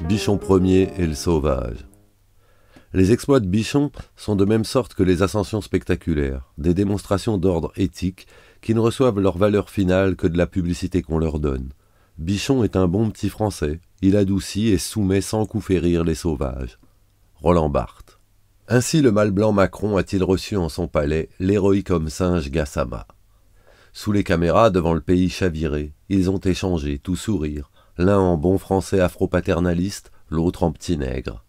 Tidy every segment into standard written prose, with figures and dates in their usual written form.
Bichon Ier et le sauvage. Les exploits de Bichon sont de même sorte que les ascensions spectaculaires, des démonstrations d'ordre éthique qui ne reçoivent leur valeur finale que de la publicité qu'on leur donne. Bichon est un bon petit Français, il adoucit et soumet sans coup férir les sauvages. Roland Barthes. Ainsi le mâle blanc Macron a-t-il reçu en son palais l'héroïque homme singe Gassama. Sous les caméras, devant le pays chaviré, ils ont échangé, tout sourire, l'un en bon français afro-paternaliste, l'autre en petit nègre.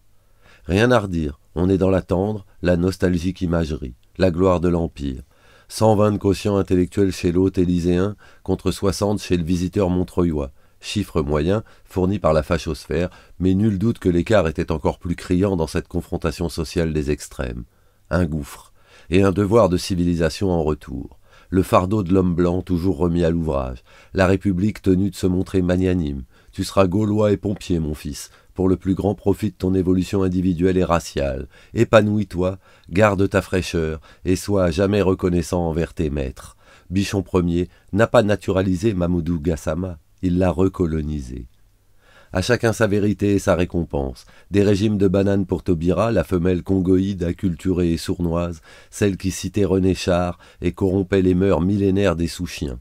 Rien à redire, on est dans la tendre, la nostalgique imagerie, la gloire de l'Empire. 120 de quotient intellectuel chez l'hôte élyséen contre 60 chez le visiteur montreuillois. Chiffre moyen fourni par la fachosphère, mais nul doute que l'écart était encore plus criant dans cette confrontation sociale des extrêmes. Un gouffre, et un devoir de civilisation en retour. Le fardeau de l'homme blanc toujours remis à l'ouvrage. La République tenue de se montrer magnanime. Tu seras gaulois et pompier, mon fils, pour le plus grand profit de ton évolution individuelle et raciale. Épanouis-toi, garde ta fraîcheur, et sois à jamais reconnaissant envers tes maîtres. Bichon Ier n'a pas naturalisé Mamoudou Gassama, il l'a recolonisé. À chacun sa vérité et sa récompense. Des régimes de bananes pour Taubira, la femelle congoïde, acculturée et sournoise, celle qui citait René Char et corrompait les mœurs millénaires des sous-chiens.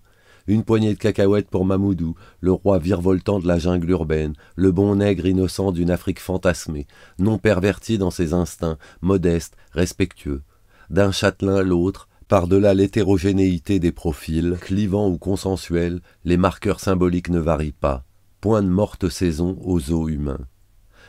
Une poignée de cacahuètes pour Mamoudou, le roi virevoltant de la jungle urbaine, le bon nègre innocent d'une Afrique fantasmée, non perverti dans ses instincts, modeste, respectueux. D'un châtelain à l'autre, par-delà l'hétérogénéité des profils, clivants ou consensuels, les marqueurs symboliques ne varient pas. Point de morte saison aux os humains.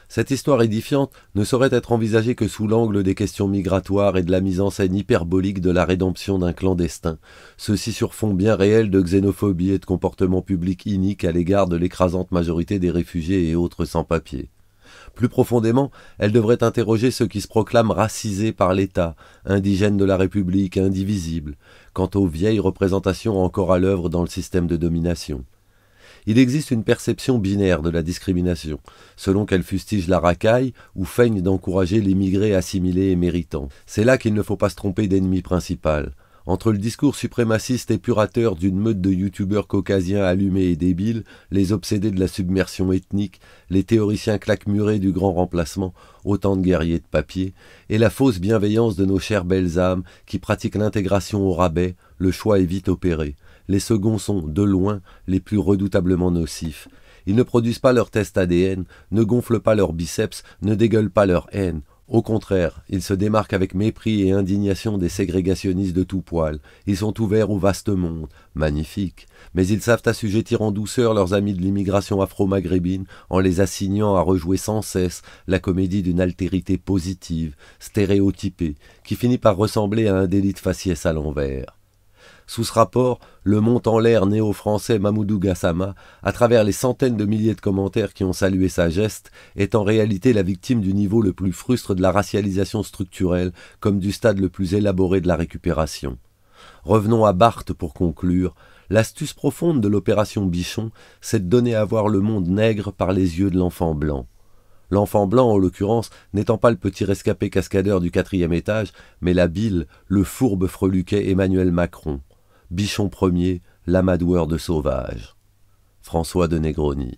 Cette histoire édifiante ne saurait être envisagée que sous l'angle des questions migratoires et de la mise en scène hyperbolique de la rédemption d'un clandestin, ceci sur fond bien réel de xénophobie et de comportement public inique à l'égard de l'écrasante majorité des réfugiés et autres sans-papiers. Plus profondément, elle devrait interroger ceux qui se proclament racisés par l'État, indigènes de la République, indivisibles, quant aux vieilles représentations encore à l'œuvre dans le système de domination. Il existe une perception binaire de la discrimination, selon qu'elle fustige la racaille ou feigne d'encourager l'immigré assimilé et méritant. C'est là qu'il ne faut pas se tromper d'ennemi principal. Entre le discours suprémaciste épurateur d'une meute de youtubeurs caucasiens allumés et débiles, les obsédés de la submersion ethnique, les théoriciens claquemurés du grand remplacement, autant de guerriers de papier, et la fausse bienveillance de nos chères belles âmes qui pratiquent l'intégration au rabais, le choix est vite opéré. Les seconds sont, de loin, les plus redoutablement nocifs. Ils ne produisent pas leur test ADN, ne gonflent pas leurs biceps, ne dégueulent pas leur haine. Au contraire, ils se démarquent avec mépris et indignation des ségrégationnistes de tout poil. Ils sont ouverts au vaste monde, magnifique, mais ils savent assujettir en douceur leurs amis de l'immigration afro-maghrébine en les assignant à rejouer sans cesse la comédie d'une altérité positive, stéréotypée, qui finit par ressembler à un délit de faciès à l'envers. Sous ce rapport, le mont en l'air néo-français Mamoudou Gassama, à travers les centaines de milliers de commentaires qui ont salué sa geste, est en réalité la victime du niveau le plus frustre de la racialisation structurelle, comme du stade le plus élaboré de la récupération. Revenons à Barthes pour conclure. L'astuce profonde de l'opération Bichon, c'est de donner à voir le monde nègre par les yeux de l'enfant blanc. L'enfant blanc, en l'occurrence, n'étant pas le petit rescapé cascadeur du 4e étage, mais la bile, le fourbe freluquet Emmanuel Macron. Bichon Ier, l'amadoueur de sauvages. François de Negroni.